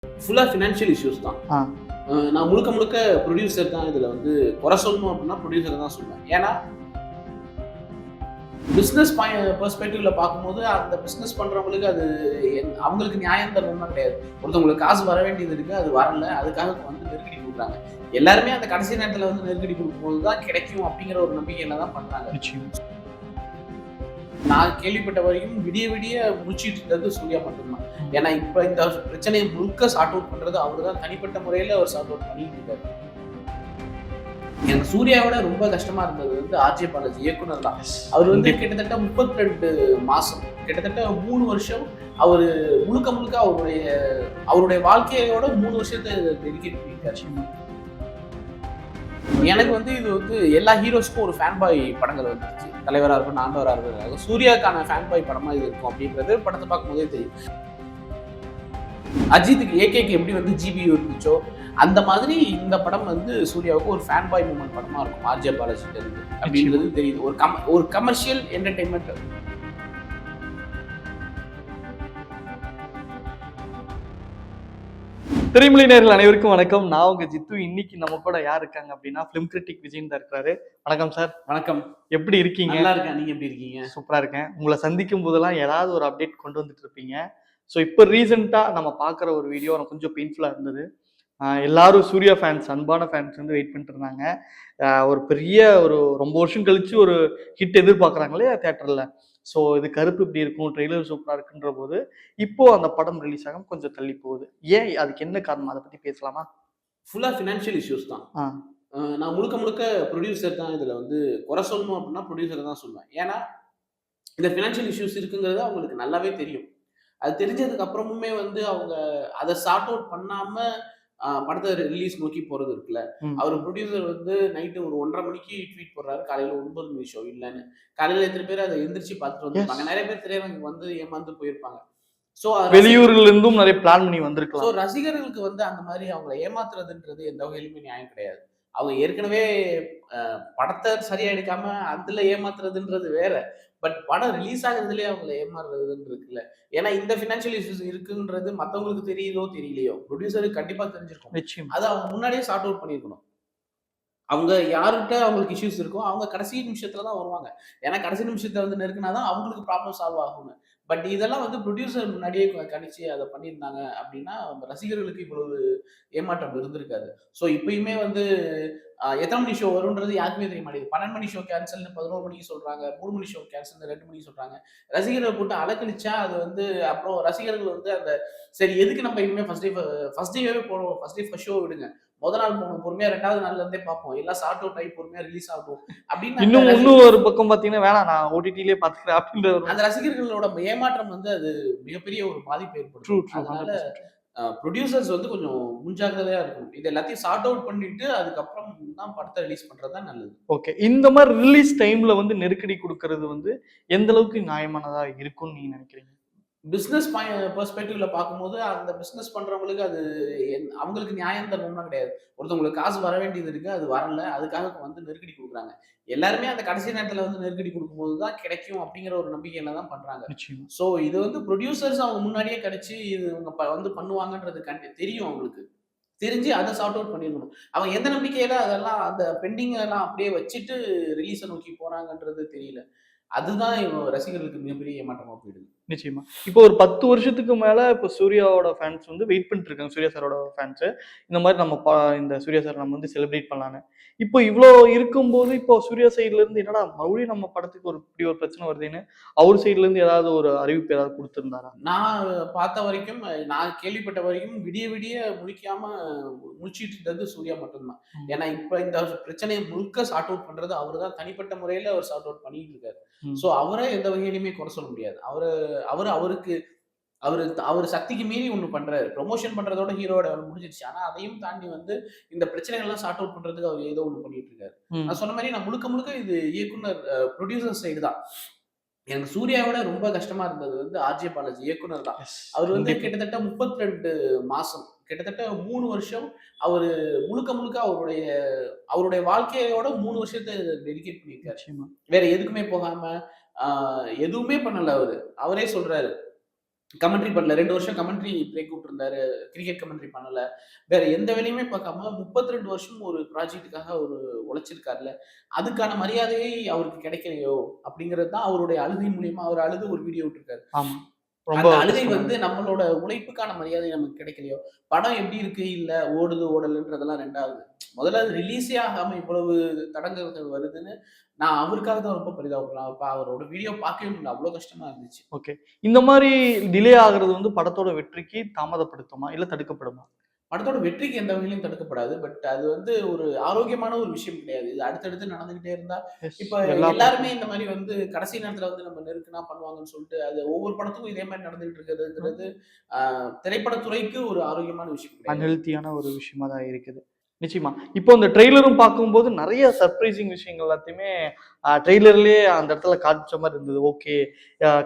ஃபுல்லா financial issues தான். ஆ. நான் முழுக்க முழுக்க ப்ரொடியூசர் தான் இதுல வந்து குறை சொல்லணும் அப்படின்னா ப்ரொடியூசர் தான் சொல்லுவேன். ஏன்னா பிசினஸ் பெர்ஸ்பெக்டிவ்ல பார்க்கும்போது அந்த பிசினஸ் பண்றவங்களுக்கு அது அவங்களுக்கு நியாயம் தரணும்னா கிடையாது. ஒருத்தவங்களுக்கு காசு வர வேண்டியது இருக்கு, அது வரல, அதுக்காக வந்து நெருக்கடி கொடுக்குறாங்க. எல்லாருமே அந்த கடைசி நேரத்துல வந்து நெருக்கடி கொடுக்கும்போது தான் கிடைக்கும் அப்படிங்கிற ஒரு நம்பிக்கையில தான் பண்றாங்க. நிச்சயம். நான் கேள்விப்பட்ட வரைக்கும் விடிய விடிய முடிச்சிட்டு இருந்தது சூர்யா மட்டும்தான். ஏன்னா இப்ப இந்த பிரச்சனையை முழுக்க சார்ட் அவுட் பண்றது அவரு தான். தனிப்பட்ட முறையில அவர் சார்ட் அவுட் பண்ணிட்டு இருக்காரு. எனக்கு சூர்யாவோட ரொம்ப கஷ்டமா இருந்தது வந்து ஆர்ஜே பாலாஜி இயக்குனர் தான். அவர் வந்து கிட்டத்தட்ட 32 மாசம், கிட்டத்தட்ட 3 வருஷம் அவரு முழுக்க முழுக்க அவருடைய வாழ்க்கையோட 3 வருஷத்தை டெடிகேட் பண்ணியிருக்காரு. எனக்கு வந்து இது வந்து எல்லா ஹீரோஸ்க்கும் ஒரு ஃபேன் பாய் படங்கள் வந்துருச்சு. தலைவரா இருக்கும், ஆண்டவரா இருக்கும். சூர்யாக்கான ஃபேன் பாய் படமா இது இருக்கும் அப்படின்றது படத்தை பார்க்கும்போதே தெரியும். அஜித்துக்கு ஏகேக்கு எப்படி வந்து ஜிபியூ இருந்துச்சோ அந்த மாதிரி இந்த படம் வந்து சூர்யாவுக்கு ஒரு ஃபேன் பாய் மூமெண்ட் படமா இருக்கும் ஆர்ஜே பாலாஜிட்ட இருந்து அப்படின்றது தெரியுது. ஒரு கமர்ஷியல் என்டர்டைன்மெண்ட். திரைமொழி நேயர்கள் அனைவருக்கும் வணக்கம். நான் உங்க ஜித்து. இன்னைக்கு நம்ம கூட யார் இருக்காங்க அப்படின்னா ஃபிலிம் கிரிட்டிக் விஜயன் தான் இருக்கிறாரு. வணக்கம் சார். வணக்கம். எப்படி இருக்கீங்க? நல்லா இருக்கேன். நீங்க எப்படி இருக்கீங்க? சூப்பரா இருக்கேன். உங்களை சந்திக்கும் போதெல்லாம் ஏதாவது ஒரு அப்டேட் கொண்டு வந்துட்டு இருப்பீங்க. ஸோ இப்போ ரீசெண்டா நம்ம பார்க்குற ஒரு வீடியோ எனக்கு கொஞ்சம் பெயின்ஃபுல்லா இருந்தது. எல்லாரும் சூர்யா ஃபேன்ஸ், அன்பான ஃபேன்ஸ் வந்து வெயிட் பண்ணிட்டு இருந்தாங்க. ஒரு பெரிய ரொம்ப வருஷம் கழிச்சு ஒரு ஹிட் எதிர்பார்க்குறாங்களே தியேட்டர்ல. ஸோ இது கருப்பு இப்படி இருக்கும், ட்ரெய்லர் சூப்பரா இருக்குன்ற போது இப்போ அந்த படம் ரிலீஸ் ஆகாம கொஞ்சம் தள்ளி போகுது. ஏன், அதுக்கு என்ன காரணம், அதை பத்தி பேசலாமா? ஃபுல்லா ஃபினான்ஷியல் இஷ்யூஸ் தான். நான் முழுக்க முழுக்க ப்ரொடியூசர் தான் இதுல வந்து குறை சொல்லணும் அப்படின்னா ப்ரொடியூசர் தான் சொல்லுவேன். ஏன்னா இந்த ஃபினான்ஷியல் இஷ்யூஸ் இருக்குங்கிறது அவங்களுக்கு நல்லாவே தெரியும். அது தெரிஞ்சதுக்கு அப்புறமுமே வந்து அவங்க அதை சார்ட் அவுட் பண்ணாம படத்தை ரிலீஸ் நோக்கி போறது இருக்குல்ல. அவர் ப்ரொடியூசர் வந்து நைட்டு ஒரு 1:30 மணிக்கு ட்வீட் போடுறாரு, காலையில 9 மணி ஷோ இல்லைன்னு. காலையில எத்தனை பேர் அதை எந்திரிச்சு பார்த்துட்டு வந்திருப்பாங்க. நிறைய பேர் திரையரங்கு வந்து ஏமாந்து போயிருப்பாங்க. ஸோ வெளியூர்ல இருந்தும் நிறைய பிளான் பண்ணி வந்திருக்கலாம். ஸோ ரசிகர்களுக்கு வந்து அந்த மாதிரி அவங்களை ஏமாத்துறதுன்றது எந்த வகையிலுமே நியாயம் கிடையாது. அவங்க ஏற்கனவே படத்தை சரியா எடுக்காம அதுல ஏமாத்துறதுன்றது வேற. பட் படம் ரிலீஸ் ஆகுறதுலயே அவங்களை ஏமாறுறதுன்னு இருக்குல்ல. ஏன்னா இந்த ஃபினான்ஷியல் இஷ்யூஸ் இருக்குன்றது மத்தவங்களுக்கு தெரியுதோ தெரியலையோ ப்ரொடியூசருக்கு கண்டிப்பா தெரிஞ்சிருக்கும். நிச்சயம். அதை அவங்க முன்னாடியே சார்ட் அவுட் பண்ணியிருக்கணும். அவங்க யார்கிட்ட அவங்களுக்கு இஷ்யூஸ் இருக்கோ அவங்க கடைசி நிமிஷத்துல தான் வருவாங்க. ஏன்னா கடைசி நிமிஷத்துல வந்து நெருக்குனாதான் அவங்களுக்கு ப்ராப்ளம் சால்வ் ஆகும். பட் இதெல்லாம் வந்து ப்ரொடியூசர் முன்னாடியே கணிச்சு அதை பண்ணியிருந்தாங்க அப்படின்னா ரசிகர்களுக்கு இவ்வளவு ஏமாற்றம் இருந்திருக்காது. ஸோ இப்பயுமே வந்து எத்தனை மணி ஷோ வரும்ன்றது யாருக்குமே தெரிய மாட்டேங்குது. 12 மணி ஷோ கேன்சல்னு 11 மணிக்கு சொல்றாங்க, 3 மணி ஷோ கேன்சல்னு 2 மணிக்கு சொல்றாங்க. ரசிகர்களை போட்டு அலக்கழிச்சா அது வந்து அப்புறம் ரசிகர்கள் வந்து அந்த சரி எதுக்கு நம்ம இனிமே ஃபர்ஸ்ட் டேவே போடுவோம், ஃபர்ஸ்ட் ஷோ விடுங்க, முதல் நாள் போகணும், பொறுமையா 2வது நாள்ல இருந்தே பார்ப்போம், எல்லாம் சார்ட் அவுட் ஆகி பொறுமையா ரிலீஸ் ஆகும் அப்படின்னு இன்னும் ஒரு பக்கம் பாத்தீங்கன்னா வேணாம், நான் ஓடிடிலே பாத்துக்கிறேன் அப்படின்ற அந்த ரசிகர்களோட ஏமாற்றம் வந்து அது மிகப்பெரிய ஒரு பாதிப்பு ஏற்படும். அதனால ப்ரொடியூசர்ஸ் வந்து கொஞ்சம் முன்ஜாக்கிரதையா இருக்கணும். இது எல்லாத்தையும் சார்ட் அவுட் பண்ணிட்டு அதுக்கப்புறம் தான் படத்தை ரிலீஸ் பண்றது தான் நல்லது. ஓகே. இந்த மாதிரி ரிலீஸ் டைம்ல வந்து நெருக்கடி கொடுக்கறது வந்து எந்த அளவுக்கு நியாயமானதா இருக்கும்னு நீங்க நினைக்கிறீங்க? பிசினஸ் பெர்ஸ்பெக்டிவ்ல பார்க்கும்போது அந்த பிசினஸ் பண்றவங்களுக்கு அது அவங்களுக்கு நியாயம் தரணும்னா கிடையாது. ஒருத்தவங்களுக்கு காசு வர வேண்டியது இருக்கு, அது வரல, அதுக்காக வந்து நெருக்கடி கொடுக்குறாங்க. எல்லாருமே அந்த கடைசி நேரத்துல வந்து நெருக்கடி கொடுக்கும்போது தான் கிடைக்கும் அப்படிங்கிற ஒரு நம்பிக்கையில தான் பண்றாங்க. ஸோ இது வந்து ப்ரொடியூசர்ஸ் அவங்க முன்னாடியே கிடைச்சு இது இவங்க வந்து பண்ணுவாங்கன்றது தெரியும் அவங்களுக்கு. தெரிஞ்சு அதை சார்ட் அவுட் பண்ணிடணும். அவங்க எந்த நம்பிக்கையில அதெல்லாம் அந்த பெண்டிங் எல்லாம் அப்படியே வச்சுட்டு ரிலீஸை நோக்கி போறாங்கன்றது தெரியல. அதுதான் ரசிகர்களுக்கு மிகப்பெரிய ஏமாற்றமா போயிடுது. நிச்சயமா. இப்போ ஒரு 10 வருஷத்துக்கு மேல இப்போ சூர்யாவோட ஃபேன்ஸ் வந்து வெயிட் பண்ணிட்டு இருக்காங்க. சூர்யா சாரோட ஃபேன்ஸ் இந்த மாதிரி நம்ம இந்த சூர்யா சார் நம்ம வந்து செலிப்ரேட் பண்ணலான்னு. இப்போ இவ்ளோ இருக்கும்போது இப்போ சூர்யா சைடுல இருந்து என்னடா மறுபடியும் நம்ம படத்துக்கு இப்படி ஒரு பிரச்சனை வருதுன்னு அவர் சைடுல இருந்து ஏதாவது ஒரு அறிவிப்பு ஏதாவது கொடுத்திருந்தாரா? நான் பார்த்த வரைக்கும், நான் கேள்விப்பட்ட வரைக்கும் விடிய விடிய முழிச்சிட்டு இருந்தது சூர்யா மட்டும்தான். ஏன்னா இப்ப இந்த பிரச்சனையை முழுக்க சார்ட் அவுட் பண்றது அவரு தான். தனிப்பட்ட முறையில அவர் சார்ட் அவுட் பண்ணிட்டு இருக்காரு. சோ அவரை எந்த வகையிலுமே குறை சொல்ல முடியாது. அவரு சக்திக்கு மீறி ஒண்ணு பண்றாரு. ப்ரமோஷன் பண்றதோட ஹீரோட முடிஞ்சிருச்சு. ஆனா அதையும் தாண்டி வந்து இந்த பிரச்சனைகள் எல்லாம் சார்ட் அவுட் பண்றதுக்கு அவர் ஏதோ ஒண்ணு பண்ணிட்டு இருக்காரு. நான் சொன்ன மாதிரி நான் முழுக்க முழுக்க இது இயக்குனர் ப்ரொடியூசர் சைடு தான். எனக்கு சூர்யாவோட ரொம்ப கஷ்டமா இருந்தது வந்து ஆர்ஜே பாலாஜி இயக்குனர் தான். அவர் வந்து கிட்டத்தட்ட 32 மாசம், கிட்டத்தட்ட 3 வருஷம் அவரு முழுக்க முழுக்க அவருடைய வாழ்க்கையோட 3 வருஷத்தை டெடிகேட் பண்ணியிருக்காரு. வேற எதுக்குமே போகாம எதுவுமே பண்ணல அவரு. அவரே சொல்றாரு. கமெண்ட்ரி பண்ணல. 2 வருஷம் கமெண்ட்ரி பிரேக் விட்டுருந்தாரு. கிரிக்கெட் கமெண்ட்ரி பண்ணல. வேற எந்த வேலையுமே பார்க்காம 32 வருஷம் ஒரு ப்ராஜெக்ட்டுக்காக அவரு உழைச்சிருக்கார்ல. அதுக்கான மரியாதையை அவருக்கு கிடைக்கலையோ! அப்படிங்கிறது தான் அவருடைய அழுகை மூலியமா அவர் அழுது ஒரு வீடியோ விட்டுருக்காரு. ஆமா. ரொம்ப அந்த அழுகை கஷ்டமா வந்து இருந்தது. நம்மளோட உழைப்புக்கான மரியாதை நமக்கு கிடைக்கலையோ! படம் எப்படி இருக்கு, இல்ல ஓடுது, ஓடலன்றதெல்லாம் 2வது. முதல்ல அது ரிலீஸே ஆகாம இவ்வளவு தடங்கல்கள் வருதுன்னு, நான் அவருக்காக தான் ரொம்ப பரிதாபப்படுறேன். அப்ப அவரோட வீடியோ பார்க்கவே முடியல. அவ்ளோ கஷ்டமா இருந்துச்சு. ஓகே. இந்த மாரி டிலே ஆகுறது வந்து படத்தோட வெற்றிக்கு தாமதப்படுத்துமா? இல்ல தடுக்கப்படுமா? படத்தோட வெற்றிக்கு எந்த வகையிலும் தடுக்கப்படாது. பட் அது வந்து ஒரு ஆரோக்கியமான ஒரு விஷயம் கிடையாது. இது அடுத்தடுத்து நடந்துகிட்டே இருந்தா, எஸ். இப்ப எல்லா எல்லாருமே படத்துலயும். இந்த மாரி வந்து கடைசி நேரத்துல வந்து நம்ம நெருக்குனா பண்ணுவாங்கன்னு சொல்லிட்டு, அது ஒவ்வொரு படத்துக்கும் இதே மாரி நடந்துகிட்டு இருக்கிறதுங்கிறது, ஆ திரைப்படத் துறைக்கு ஒரு ஆரோக்கியமான விஷயம் கிடையாது. அன்ஹெல்த்தியான ஒரு விஷயமா தான் இருக்குது. நிச்சயமா. இப்போ இந்த ட்ரெய்லரும் பார்க்கும்போது நெறைய சர்ப்ரைசிங் விஷயங்கள் எல்லாத்தையுமே ட்ரெய்லர்லயே அந்த இடத்துல காட்ச மாரி இருந்தது. ஓகே.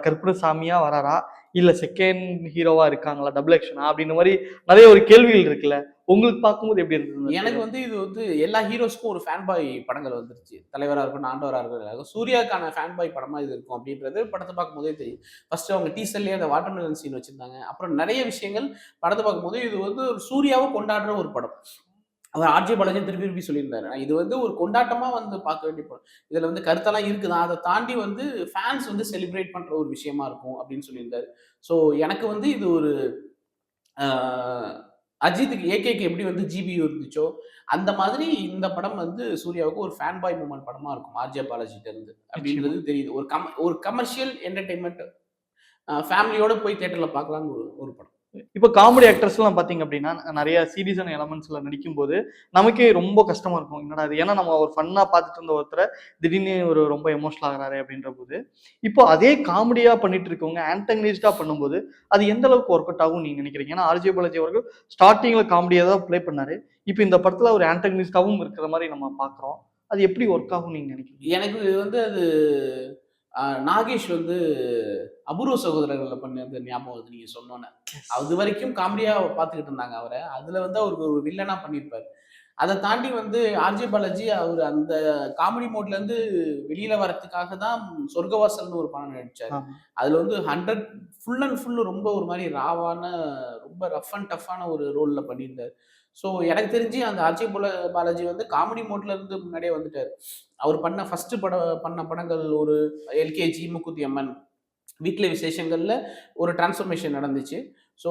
கருப்பண்ணசாமியா வராரா? இல்ல செகண்ட் ஹீரோவா இருக்காங்களா? டபுள் ஆக்ஷனா? அப்படின்ற மாரி நெறைய ஒரு கேள்விகள் இருக்குல்ல. உங்களுக்கு பார்க்கும்போது எப்படி இருந்தது இந்த எனக்கு ட்ரெய்லர்? வந்து இது வந்து எல்லா ஹீரோஸ்க்கும் ஒரு ஃபேன் பாய் படங்கள் வந்துருச்சு. தலைவரா இருக்கட்டும், ஆண்டவரா இருக்கட்டும். சூர்யாக்கான ஃபேன் பாய் படமா இது இருக்கும் அப்படின்றது படத்த பார்க்கும்போதே தெரியும். ஃபர்ஸ்ட் அவங்க டீசர்லயே அந்த வாட்டர்மெலன் சீன் வச்சிருந்தாங்க. அப்புறம் நெறைய விஷயங்கள் படத்த பார்க்கும்போது இது வந்து ஒரு சூர்யாவ கொண்டாடுற ஒரு படம். அவர் ஆர்ஜே பாலாஜியும் திருப்பி திருப்பி சொல்லியிருந்தாரு. இது வந்து ஒரு கொண்டாட்டமா வந்து பார்க்க வேண்டிய படம். இதுல வந்து கருத்தெல்லாம் இருக்குதான். அத தாண்டி வந்து ஃபேன்ஸ் வந்து செலிப்ரேட் பண்ற ஒரு விஷயமா இருக்கும் அப்படின்னு சொல்லியிருந்தாரு. ஸோ எனக்கு வந்து இது ஒரு அ அஜித்துக்கு ஏகேக்கு எப்படி வந்து ஜிபியு இருந்துச்சோ, அந்த மாதிரி இந்த படம் வந்து சூர்யாவுக்கு ஒரு ஃபேன் பாய் மூவ்மெண்ட் படமா இருக்கும். ஆர்ஜே பாலாஜிட்ட இருந்து நிச்சயமா. அப்படின்றது தெரியுது. ஒரு கமர்ஷியல் என்டர்டெயின்மென்ட் ஃபேமிலியோட போய் தியேட்டர்ல பார்க்கலாம்னு ஒரு ஒரு படம். இப்ப காமெடி ஆக்டர்ஸ்லாம் பார்த்தீங்க அப்படின்னா, நெறைய சீரியஸான எலமெண்ட்ஸ்ல நடிக்கும்போது, நமக்கே ரொம்ப கஷ்டமா இருக்கும். என்னடா இது? ஏன்னா நம்ம ஒரு ஃபன்னா பார்த்துட்டு இருந்த ஒருத்தர, திடீர்னு ஒரு ரொம்ப எமோஷனல் ஆகுறாரே அப்படின்றபோது, இப்போ அதே காமெடியா பண்ணிட்டு இருக்கவங்க ஆன்டகனிஸ்ட்டா பண்ணும்போது, அது எந்த அளவுக்கு ஒர்க் அவுட் ஆகும்னு நீங்க நினைக்கிறீங்க? ஏன்னா ஆர்ஜே பாலாஜி அவர்கள் ஸ்டார்ட்டிங்ல காமெடியா தான் ப்ளே பண்ணாரு. இப்ப இந்த படத்துல ஒரு ஆன்டகனிஸ்ட்டாவும் இருக்கிற மாரி நம்ம பார்க்குறோம். அது எப்படி ஒர்க் ஆகும்னு நீங்க நினைக்கிறீங்க? எனக்கு வந்து அது நாகேஷ் வந்து அபூர்வ சகோதரர்கள்ல பண்ணது ஞாபகம் வருது நீங்க சொன்னோனே. எஸ். அதுவரைக்கும் காமெடியா பார்த்துக்கிட்டு இருந்தாங்க அவர. அதுல வந்து அவருக்கு ஒரு வில்லனா பண்ணியிருப்பாரு. அத தாண்டி வந்து ஆர்ஜே பாலாஜி அவரு அந்த காமெடி மோட்ல இருந்து வெளியில வரதுக்காக தான் சொர்க்கவாசல்னு ஒரு படம் நடிச்சாரு. ஆமா. அதுல வந்து 100 ஃபுல் அண்ட் ஃபுல் ரொம்ப ஒரு மாரி ராவான, ரொம்ப ரஃப் அண்ட் டஃப்பான ஒரு ரோல்ல பண்ணியிருந்தாரு. ஸோ எனக்கு தெரிஞ்சு அந்த ஆர்ஜே பாலாஜி வந்து காமெடி மோட்ல இருந்து முன்னாடியே வந்துட்டாரு. அவர் பண்ண ஃபர்ஸ்ட் பண்ண படங்கள் ஒரு எல்கேஜி, மூக்குத்தி அம்மன், வீட்ல விசேஷங்கள்ல ஒரு டிரான்ஸ்ஃபர்மேஷன் நடந்துச்சு. ஸோ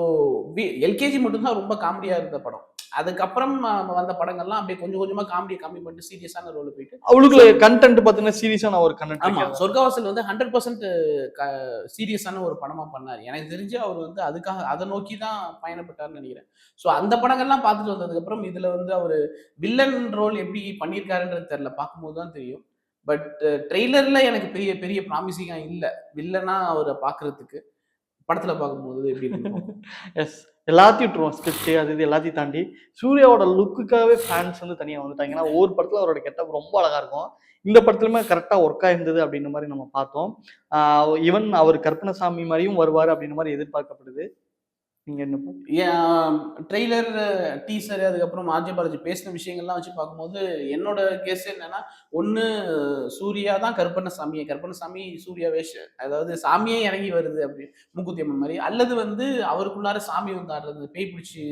எல்கேஜி மட்டும் தான் ரொம்ப காமெடியா இருந்த படம். அதுக்கப்புறம் வந்த படங்கள்லாம் அப்படியே கொஞ்சம் கொஞ்சமா காமெடிய கம்மி பண்ணிட்டு சீரியஸான ரோல் போயிட்டு அவளுக்குள்ள கன்டென்ட் பார்த்தீங்கன்னா, சீரியஸான ஒரு கன்டென்ட் ஆமா. வைக்கிறதா. சொர்க்கவாசல் வந்து 100% க சீரியஸான ஒரு படமா பண்ணாரு. எனக்கு தெரிஞ்சு அவரு வந்து அதுக்காக அத நோக்கி தான் பயணப்பட்டாருன்னு நெனைக்கிறேன். ஸோ அந்த படங்கள்லாம் பார்த்துட்டு வந்ததுக்கப்புறம், இதுல வந்து அவரு வில்லன் ரோல் எப்படி பண்ணியிருக்காருன்றது தெரியல. பார்க்கும்போது தான் தெரியும். பட் ட்ரெய்லர்ல எனக்கு பெரிய பெரிய ப்ராமிசிங்கா இல்ல. வில்லனா அவர பார்க்கறதுக்கு. படத்துல பார்க்கும்போது எப்படி இருக்குன்னு பார்ப்போம். எஸ். எல்லாத்தையும் விட்டுருவோம். ஸ்கிரிப்ட் அது இது எல்லாத்தையும் தாண்டி, சூர்யாவோட லுக்குக்காகவே ஃபேன்ஸ் வந்து தனியா வந்துட்டாங்க. ஏன்னா, ஒவ்வொரு படத்துல அவரோட கெட்டப் ரொம்ப அழகா இருக்கும். இந்த படத்துலயுமே கரெக்ட்டா ஒர்க் ஆயிருந்தது அப்படின்ற மாரி நம்ம பார்த்தோம். ஆ ஈவன் அவர் கருப்பண்ணசாமி மாரியும் வருவாரு அப்படின்ற மாரி எதிர்பார்க்கப்படுது. நீங்க என்ன ட்ரெய்லர், டீசர் அதுக்கப்புறம் ஆர்ஜே பாலாஜி பேசின விஷயங்கள்லாம் வச்சு பார்க்கும்போது, என்னோட கெஸ் என்னன்னா, ஒண்ணு சூர்யா தான் கருப்பண்ணசாமி. கருப்பண்ணசாமி சூர்யா அதாவது சாமியே இறங்கி வருது அப்படி மூக்குத்தி அம்மன் மாரி. அல்லது வந்து அவருக்குள்ளார சாமி வந்து ஆடுறது பேய் பிடிச்சு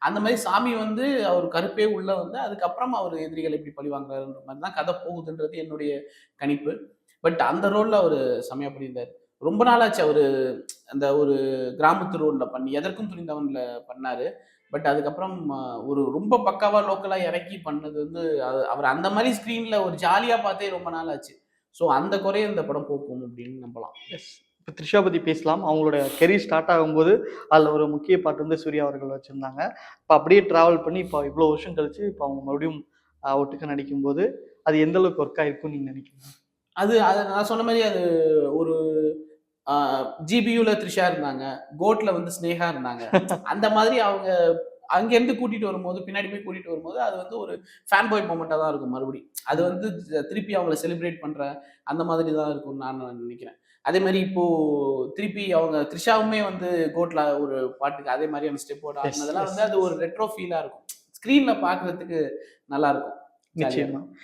அந்த மாரி சாமி வந்து அவர் கருப்பே உள்ள வந்து அதுக்கப்புறம் அவர் எதிரிகள எப்படி பழிவாங்குறாருன்ற மாரி தான் கதை போகுதுன்றது என்னுடைய கணிப்பு. பட் அந்த ரோல்ல அவரு செம்மையா பண்ணியிருந்தாரு. ரொம்ப நாளாச்சு அவரு அந்த ஒரு கிராமத்து ரோல்ல பண்ணி, எதற்கும் துணிந்தவன்ல பண்ணாரு. பட் அதுக்கப்புறம் ஒரு ரொம்ப பக்காவா லோக்கலா இறக்கி பண்ணது வந்து, அவர் அந்த மாரி ஸ்க்ரீன்ல ஒரு ஜாலியா பார்த்தே ரொம்ப நாள் ஆச்சு. ஸோ அந்த குறைய இந்த படம் போக்கும் அப்படின்னு நம்பலாம். எஸ். இப்ப த்ரிஷா பத்தி பேசலாம். அவங்களோட கெரியர் ஸ்டார்ட் ஆகும்போது, அதுல ஒரு முக்கிய பார்ட் வந்து சூர்யா அவர்கள் வச்சிருந்தாங்க. இப்ப அப்படியே டிராவல் பண்ணி, இப்ப இவ்வளோ வருஷம் கழிச்சு, இப்ப அவங்க மறுபடியும் ஒட்டுக்கா நடிக்கும்போது, அது எந்த அளவுக்கு ஒர்க் ஆயிருக்கும்னு நீங்க நினைக்கிறீங்க? அது நான் சொன்ன மாரி அது ஒரு அ ஜிபியூல த்ரிஷா இருந்தாங்க. கோட்ல வந்து ஸ்நேகா இருந்தாங்க. அந்த மாதிரி அவங்க அங்கேருந்து கூட்டிட்டு வரும்போது, பின்னாடி போய் கூட்டிட்டு வரும்போது, அது வந்து ஒரு ஃபேன் பாய் மொமெண்ட்டா தான் இருக்கும் மறுபடியும். அது ம். வந்து திருப்பி அவங்கள செலிப்ரேட் பண்ற அந்த மாதிரி தான் இருக்கும்னு நான் நினைக்கிறேன். அதே மாரி இப்போ திருப்பி அவங்க த்ரிஷாவுமே வந்து கோட்ல ஒரு பாட்டுக்கு அதே மாரியான ஸ்டெப்போட எஸ், ஆடுனதெல்லாம் எஸ். வந்து அது ஒரு ரெட்ரோ ஃபீலா இருக்கும். ஸ்க்ரீன்ல பார்க்கறதுக்கு நல்லாருக்கும். ஜாலியா நிச்சயமா. இருக்கும்.